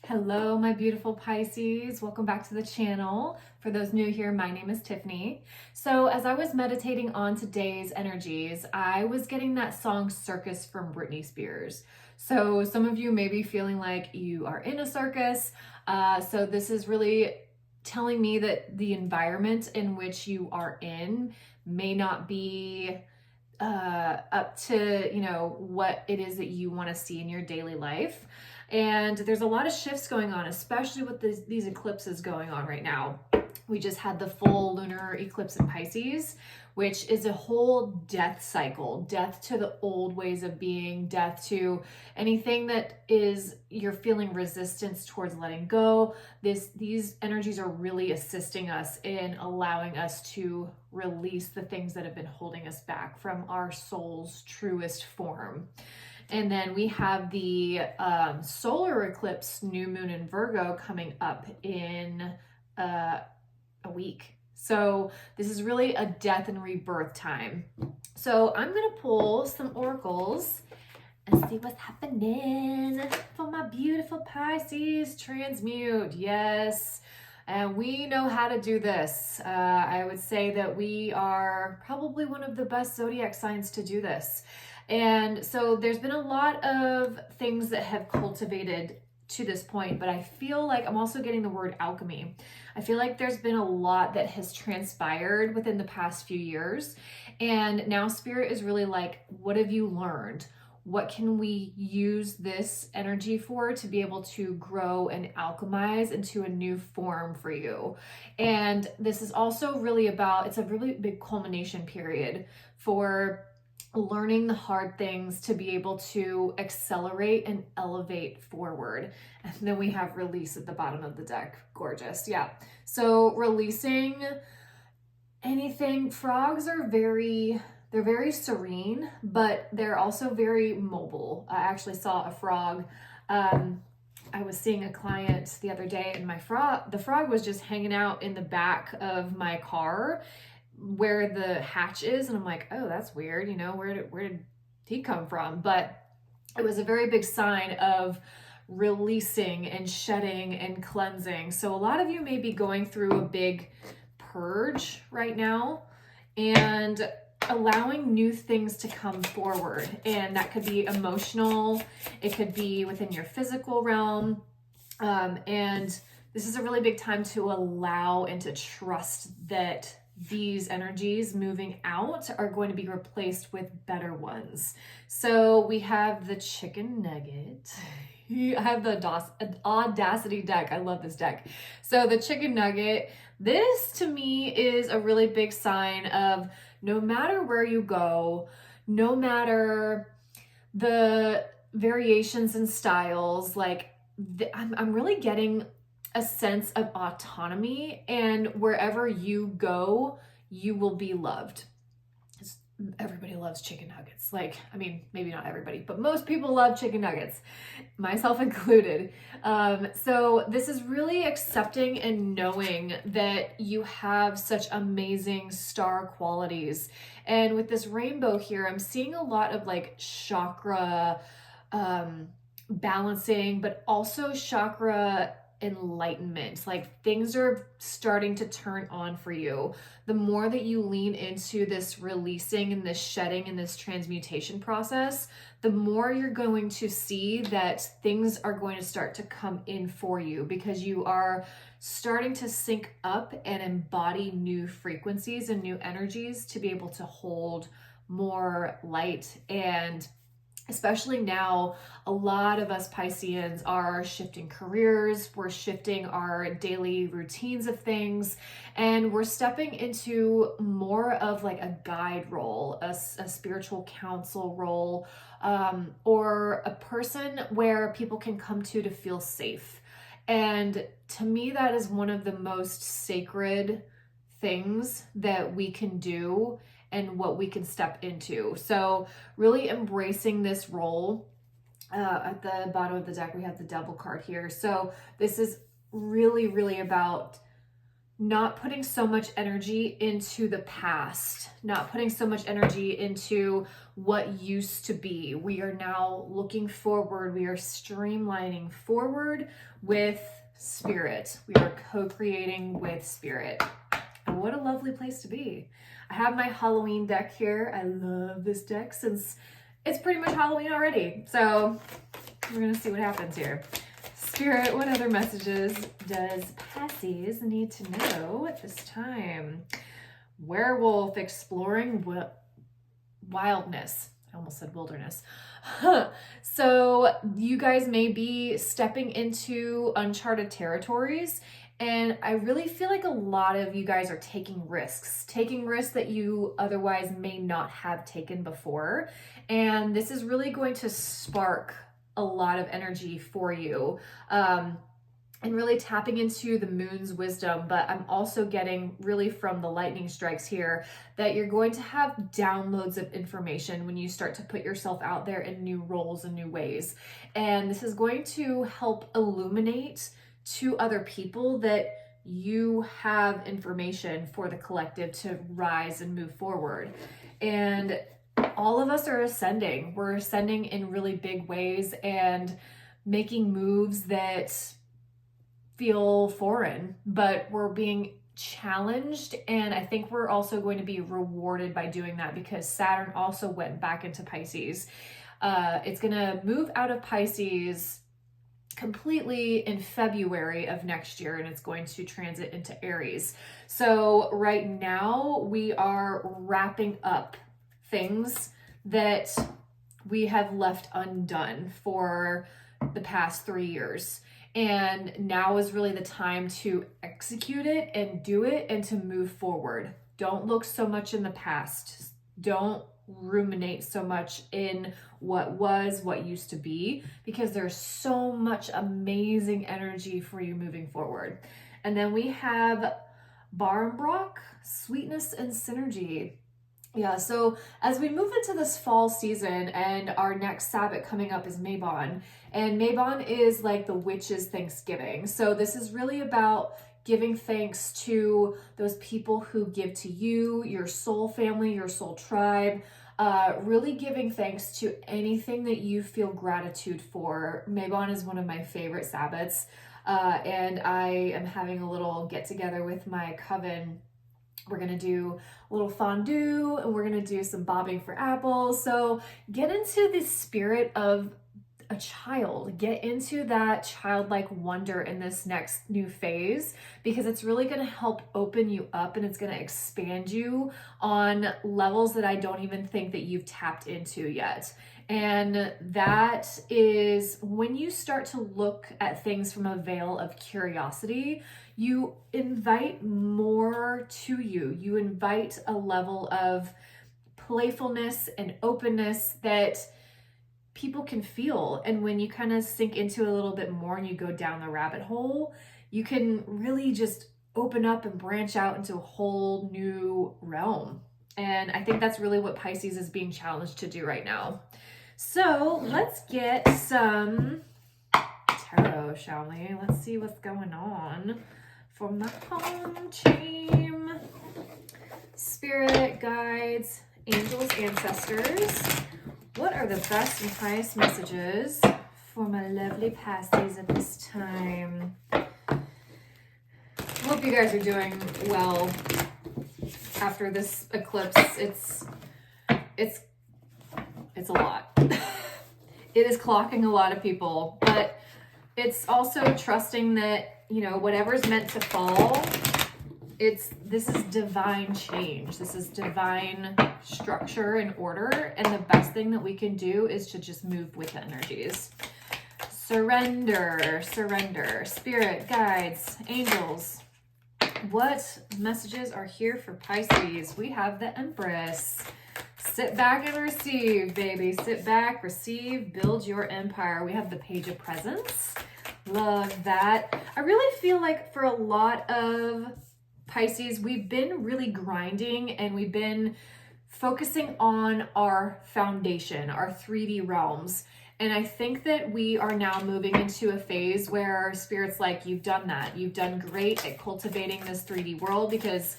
Hello, my beautiful Pisces. Welcome back to the channel. For those new here, my name is Tiffany. So as I was meditating on today's energies, I was getting that song Circus from Britney Spears. So some of you may be feeling like you are in a circus. So this is really telling me that the environment in which you are in may not be up to what it is that you want to see in your daily life. And there's a lot of shifts going on, especially with these eclipses going on right now. We just had the full lunar eclipse in Pisces, which is a whole death cycle, death to the old ways of being, death to anything that is you're feeling resistance towards letting go. These energies are really assisting us in allowing us to release the things that have been holding us back from our soul's truest form. And then we have the solar eclipse, new moon in Virgo, coming up in a week. So this is really a death and rebirth time. So I'm going to pull some oracles and see what's happening for my beautiful Pisces transmute. Yes. And we know how to do this. I would say that we are probably one of the best zodiac signs to do this. And so there's been a lot of things that have cultivated to this point, but I feel like I'm also getting the word alchemy. I feel like there's been a lot that has transpired within the past few years. And now Spirit is really like, what have you learned? What can we use this energy for to be able to grow and alchemize into a new form for you? And this is also really about, it's a really big culmination period for learning the hard things to be able to accelerate and elevate forward. And then we have release at the bottom of the deck. Gorgeous. Yeah. So releasing anything. Frogs are they're very serene, but they're also very mobile. I actually saw a frog. I was seeing a client the other day, and the frog was just hanging out in the back of my car where the hatch is, and I'm like, oh, that's weird. Where did he come from? But it was a very big sign of releasing and shedding and cleansing. So a lot of you may be going through a big purge right now and allowing new things to come forward. And that could be emotional, it could be within your physical realm. And this is a really big time to allow and to trust that these energies moving out are going to be replaced with better ones. So we have the chicken nugget. I have the Audacity deck. I love this deck. So the chicken nugget, this to me is a really big sign of no matter where you go, no matter the variations and styles, like I'm really getting a sense of autonomy, and wherever you go, you will be loved. Everybody loves chicken nuggets. Maybe not everybody, but most people love chicken nuggets, myself included. So this is really accepting and knowing that you have such amazing star qualities. And with this rainbow here, I'm seeing a lot of like chakra balancing, but also chakra enlightenment. Like things are starting to turn on for you. The more that you lean into this releasing and this shedding and this transmutation process, the more you're going to see that things are going to start to come in for you, because you are starting to sync up and embody new frequencies and new energies to be able to hold more light. And especially now, a lot of us Pisceans are shifting careers, we're shifting our daily routines of things, and we're stepping into more of like a guide role, a spiritual counsel role, or a person where people can come to feel safe. And to me, that is one of the most sacred things that we can do and what we can step into. So really embracing this role. At the bottom of the deck, we have the Devil card here. So this is really, really about not putting so much energy into the past, not putting so much energy into what used to be. We are now looking forward. We are streamlining forward with spirit. We are co-creating with spirit. And what a lovely place to be. I have my Halloween deck here. I love this deck since it's pretty much Halloween already. So we're going to see what happens here. Spirit, what other messages does Pisces need to know at this time? Werewolf exploring wildness. I almost said wilderness. So you guys may be stepping into uncharted territories, and I really feel like a lot of you guys are taking risks that you otherwise may not have taken before. And this is really going to spark a lot of energy for you, and really tapping into the moon's wisdom. But I'm also getting really from the lightning strikes here that you're going to have downloads of information when you start to put yourself out there in new roles and new ways. And this is going to help illuminate to other people that you have information for the collective to rise and move forward. And all of us are ascending. We're ascending in really big ways and making moves that feel foreign, but we're being challenged. And I think we're also going to be rewarded by doing that because Saturn also went back into Pisces. It's going to move out of Pisces completely in February of next year, and it's going to transit into Aries. So right now we are wrapping up things that we have left undone for the past 3 years. And now is really the time to execute it and do it and to move forward. Don't look so much in the past. Don't ruminate so much in what was, what used to be, because there's so much amazing energy for you moving forward. And then we have Barmbrock, sweetness and synergy. Yeah, so as we move into this fall season, and our next Sabbath coming up is Mabon, and Mabon is like the witches' Thanksgiving. So this is really about giving thanks to those people who give to you, your soul family, your soul tribe, really giving thanks to anything that you feel gratitude for. Mabon is one of my favorite Sabbaths, and I am having a little get together with my coven. We're going to do a little fondue, and we're going to do some bobbing for apples. So get into the spirit of a child, get into that childlike wonder in this next new phase, because it's really going to help open you up, and it's going to expand you on levels that I don't even think that you've tapped into yet. And that is when you start to look at things from a veil of curiosity, you invite more to you. You invite a level of playfulness and openness that people can feel. And when you kind of sink into it a little bit more and you go down the rabbit hole, you can really just open up and branch out into a whole new realm. And I think that's really what Pisces is being challenged to do right now. So let's get some tarot, shall we? Let's see what's going on for my home team. Spirit, guides, angels, ancestors. What are the best and highest messages for my lovely Pisces at this time? Hope you guys are doing well after this eclipse. It's a lot. It is clocking a lot of people, but it's also trusting that, you know, whatever's meant to fall, this is divine change. This is divine structure and order. And the best thing that we can do is to just move with the energies. Surrender, surrender. Spirit, guides, angels. What messages are here for Pisces? We have the Empress. Sit back and receive, baby. Sit back, receive, build your empire. We have the Page of Presents. Love that. I really feel like for a lot of Pisces, we've been really grinding and we've been focusing on our foundation, our 3D realms. And I think that we are now moving into a phase where Spirit's like, you've done that. You've done great at cultivating this 3D world, because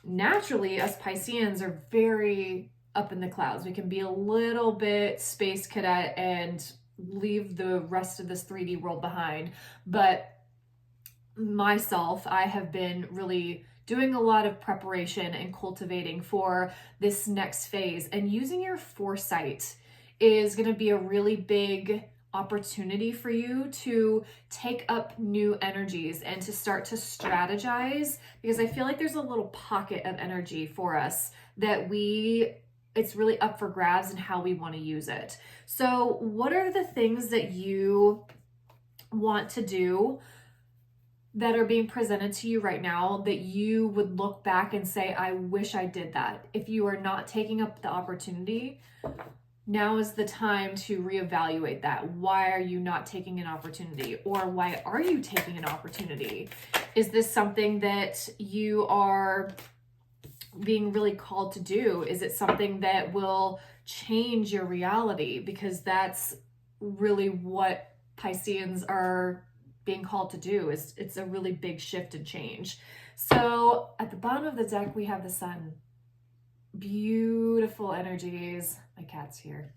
naturally us Pisceans are very up in the clouds. We can be a little bit space cadet and leave the rest of this 3D world behind. But myself, I have been really doing a lot of preparation and cultivating for this next phase, and using your foresight is going to be a really big opportunity for you to take up new energies and to start to strategize, because I feel like there's a little pocket of energy for us that it's really up for grabs and how we want to use it. So what are the things that you want to do that are being presented to you right now that you would look back and say, I wish I did that? If you are not taking up the opportunity, now is the time to reevaluate that. Why are you not taking an opportunity? Or why are you taking an opportunity? Is this something that you are being really called to do? Is it something that will change your reality? Because that's really what Pisceans are being called to do. It's a really big shift and change. So at the bottom of the deck, we have the sun. Beautiful energies. My cat's here.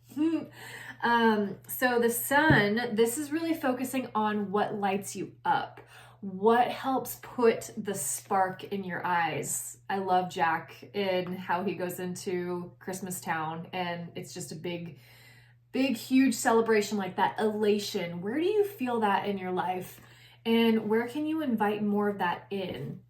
So the sun, this is really focusing on what lights you up, what helps put the spark in your eyes. I love Jack and how he goes into Christmas Town, and it's just a big, huge celebration, like that elation. Where do you feel that in your life? And where can you invite more of that in?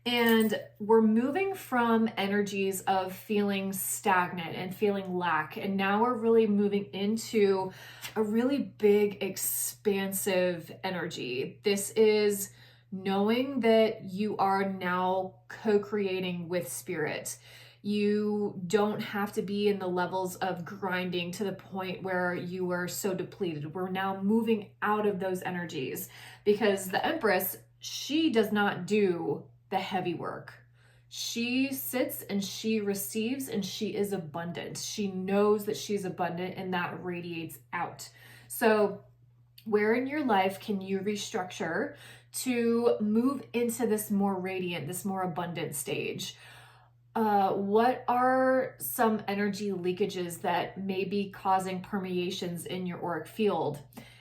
And we're moving from energies of feeling stagnant and feeling lack. And now we're really moving into a really big, expansive energy. This is knowing that you are now co-creating with Spirit. You don't have to be in the levels of grinding to the point where you are so depleted. We're now moving out of those energies, because the Empress, she does not do the heavy work. She sits and she receives, and she is abundant. She knows that she's abundant, and that radiates out. So where in your life can you restructure to move into this more radiant, this more abundant stage? What are some energy leakages that may be causing permeations in your auric field?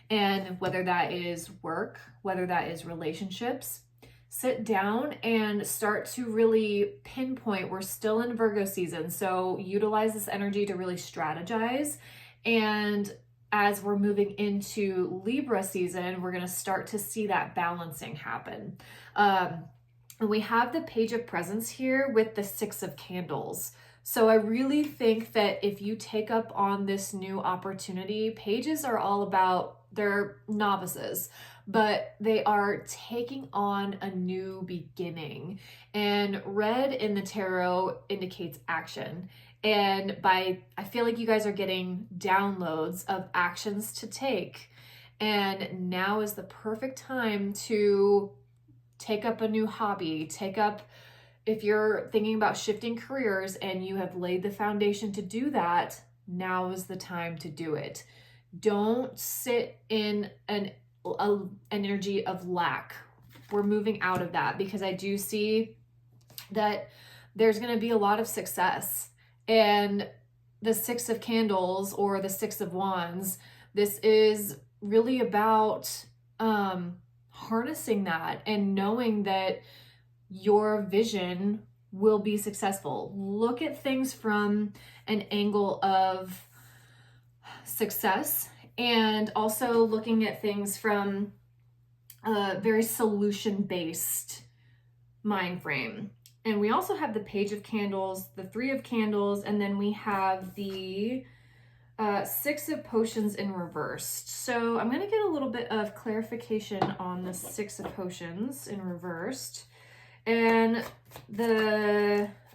And whether that is work, whether that is relationships, sit down and start to really pinpoint. We're still in Virgo season, so utilize this energy to really strategize. And as we're moving into Libra season, we're going to start to see that balancing happen. And we have the Page of Presents here with the Six of Candles. So I really think that if you take up on this new opportunity, pages are all about, they're novices, but they are taking on a new beginning. And red in the tarot indicates action. And I feel like you guys are getting downloads of actions to take. And now is the perfect time to take up a new hobby, if you're thinking about shifting careers and you have laid the foundation to do that, now is the time to do it. Don't sit in an energy of lack. We're moving out of that, because I do see that there's going to be a lot of success. And the Six of Candles or the Six of Wands, this is really about harnessing that and knowing that your vision will be successful. Look at things from an angle of success, and also looking at things from a very solution-based mind frame. And we also have the Page of Candles, the Three of Candles, and then we have the Six of Potions in reversed. So I'm going to get a little bit of clarification on the Six of Potions in reversed. And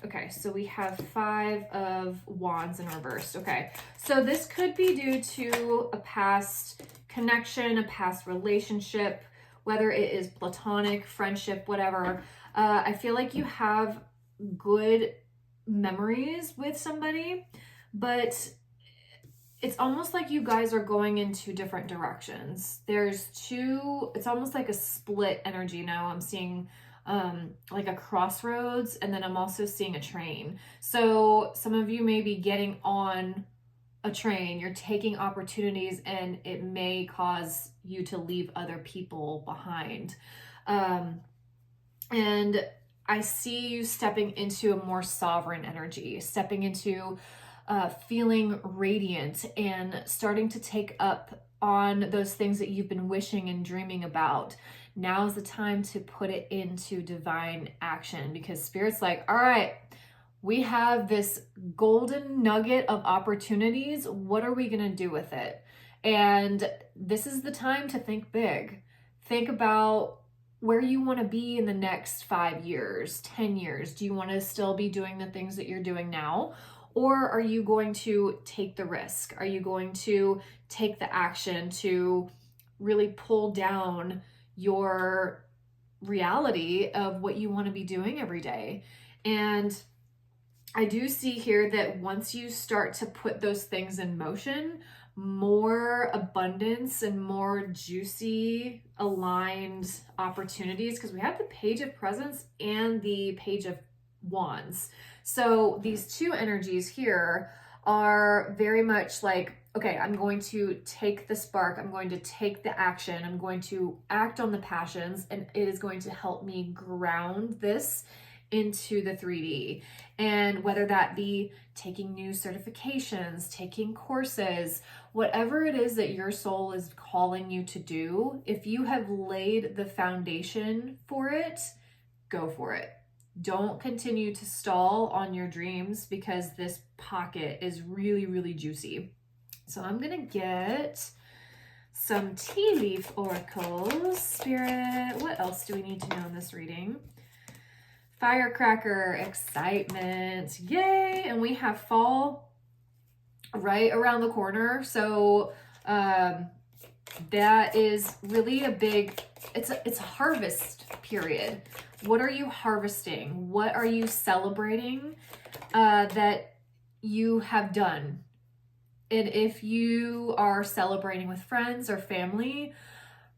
okay, so we have Five of Wands in reversed. Okay, so this could be due to a past connection, a past relationship, whether it is platonic, friendship, whatever. I feel like you have good memories with somebody, but it's almost like you guys are going in two different directions. It's almost like a split energy now. I'm seeing like a crossroads, and then I'm also seeing a train. So some of you may be getting on a train, you're taking opportunities, and it may cause you to leave other people behind. And I see you stepping into a more sovereign energy, stepping into feeling radiant and starting to take up on those things that you've been wishing and dreaming about. Now is the time to put it into divine action, because Spirit's like, all right, we have this golden nugget of opportunities. What are we going to do with it? And this is the time to think big. Think about where you want to be in the next 5 years, 10 years. Do you want to still be doing the things that you're doing now? Or are you going to take the risk? Are you going to take the action to really pull down your reality of what you want to be doing every day? And I do see here that once you start to put those things in motion, more abundance and more juicy, aligned opportunities, because we have the Page of Presents and the Page of Wands. So these two energies here are very much like, okay, I'm going to take the spark, I'm going to take the action, I'm going to act on the passions, and it is going to help me ground this into the 3D. And whether that be taking new certifications, taking courses, whatever it is that your soul is calling you to do, if you have laid the foundation for it, go for it. Don't continue to stall on your dreams, because this pocket is really, really juicy. So I'm gonna get some tea leaf oracles. Spirit, what else do we need to know in this reading? Firecracker, excitement, yay! And we have fall right around the corner. So that is really a big, it's a harvest period. What are you harvesting? What are you celebrating that you have done? And if you are celebrating with friends or family,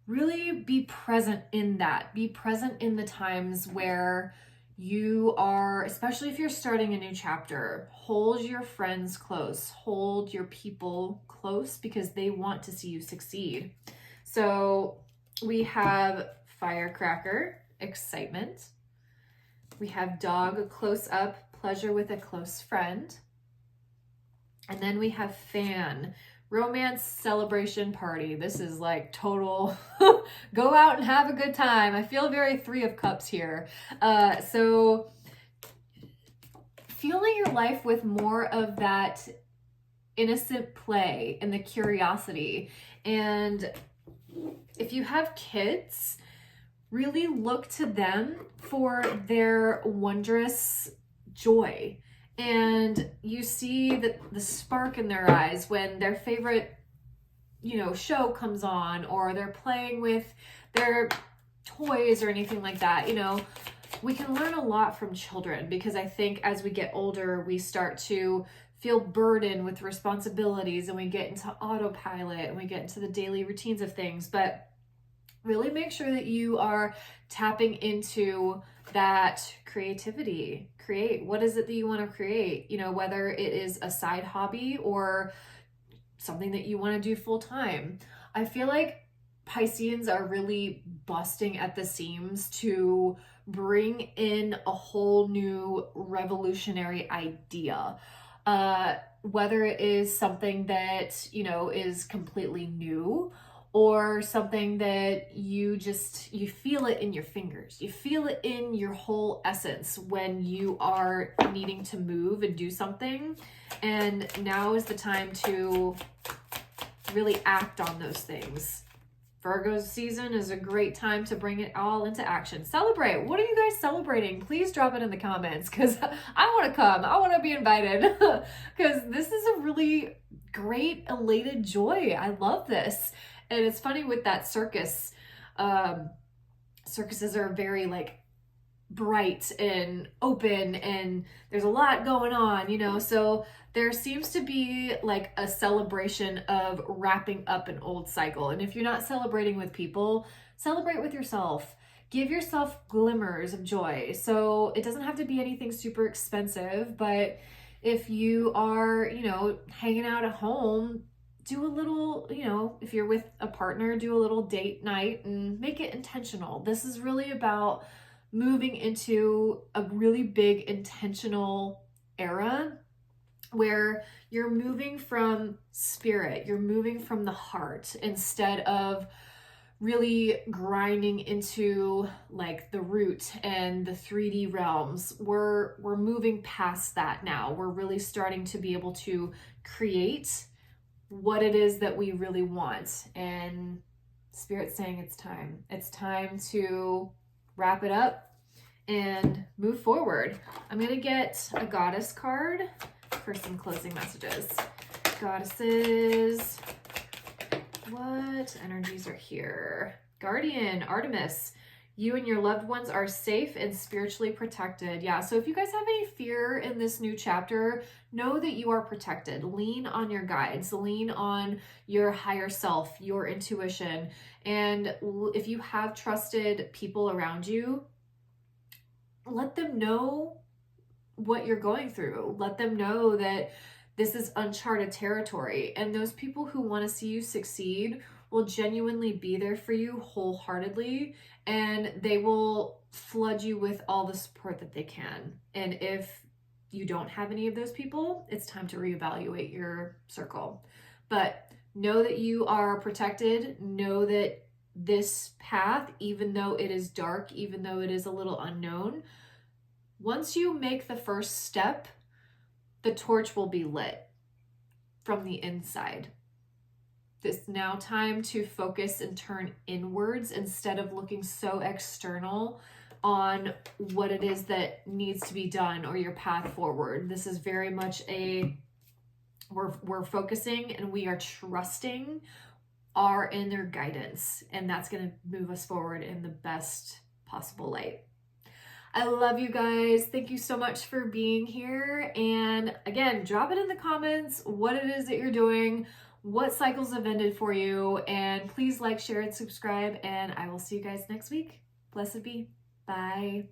really be present in that. Be present in the times where you are, especially if you're starting a new chapter, hold your friends close, hold your people close, because they want to see you succeed. So we have firecracker, excitement. We have dog, close up, pleasure with a close friend. And then we have fan, romance, celebration, party. This is like total go out and have a good time. I feel very 3 of Cups here. So fueling your life with more of that innocent play and the curiosity. And if you have kids, really look to them for their wondrous joy. And you see the spark in their eyes when their favorite, show comes on, or they're playing with their toys or anything like that. We can learn a lot from children, because I think as we get older, we start to feel burdened with responsibilities, and we get into autopilot, and we get into the daily routines of things. But really make sure that you are tapping into that creativity. Create. What is it that you want to create? Whether it is a side hobby or something that you want to do full time. I feel like Pisceans are really busting at the seams to bring in a whole new revolutionary idea. Whether it is something that, is completely new, or something that you feel it in your fingers. You feel it in your whole essence when you are needing to move and do something. And now is the time to really act on those things. Virgo's season is a great time to bring it all into action. Celebrate. What are you guys celebrating? Please drop it in the comments, because I want to come. I want to be invited, because this is a really great, elated joy. I love this. And it's funny with that circus. Circuses are very bright and open, and there's a lot going on, so there seems to be like a celebration of wrapping up an old cycle. And if you're not celebrating with people, celebrate with yourself. Give yourself glimmers of joy. So it doesn't have to be anything super expensive, but if you are, hanging out at home, do a little, if you're with a partner, do a little date night and make it intentional. This is really about moving into a really big intentional era where you're moving from spirit, you're moving from the heart instead of really grinding into like the root and the 3D realms. We're moving past that now. We're really starting to be able to create what it is that we really want. And Spirit's saying it's time. It's time to wrap it up and move forward. I'm going to get a goddess card for some closing messages. Goddesses, what energies are here? Guardian, Artemis, you and your loved ones are safe and spiritually protected. Yeah, so if you guys have any fear in this new chapter, know that you are protected. Lean on your guides, lean on your higher self, your intuition. And if you have trusted people around you, let them know what you're going through. Let them know that this is uncharted territory. And those people who want to see you succeed will genuinely be there for you wholeheartedly, and they will flood you with all the support that they can. And if you don't have any of those people, it's time to reevaluate your circle. But know that you are protected. Know that this path, even though it is dark, even though it is a little unknown, once you make the first step, the torch will be lit from the inside. It's now time to focus and turn inwards instead of looking so external on what it is that needs to be done or your path forward. This is very much we're focusing and we are trusting our inner guidance, and that's going to move us forward in the best possible light. I love you guys. Thank you so much for being here. And again, drop it in the comments what it is that you're doing, what cycles have ended for you, and please like, share, and subscribe. And I will see you guys next week. Blessed be. Bye.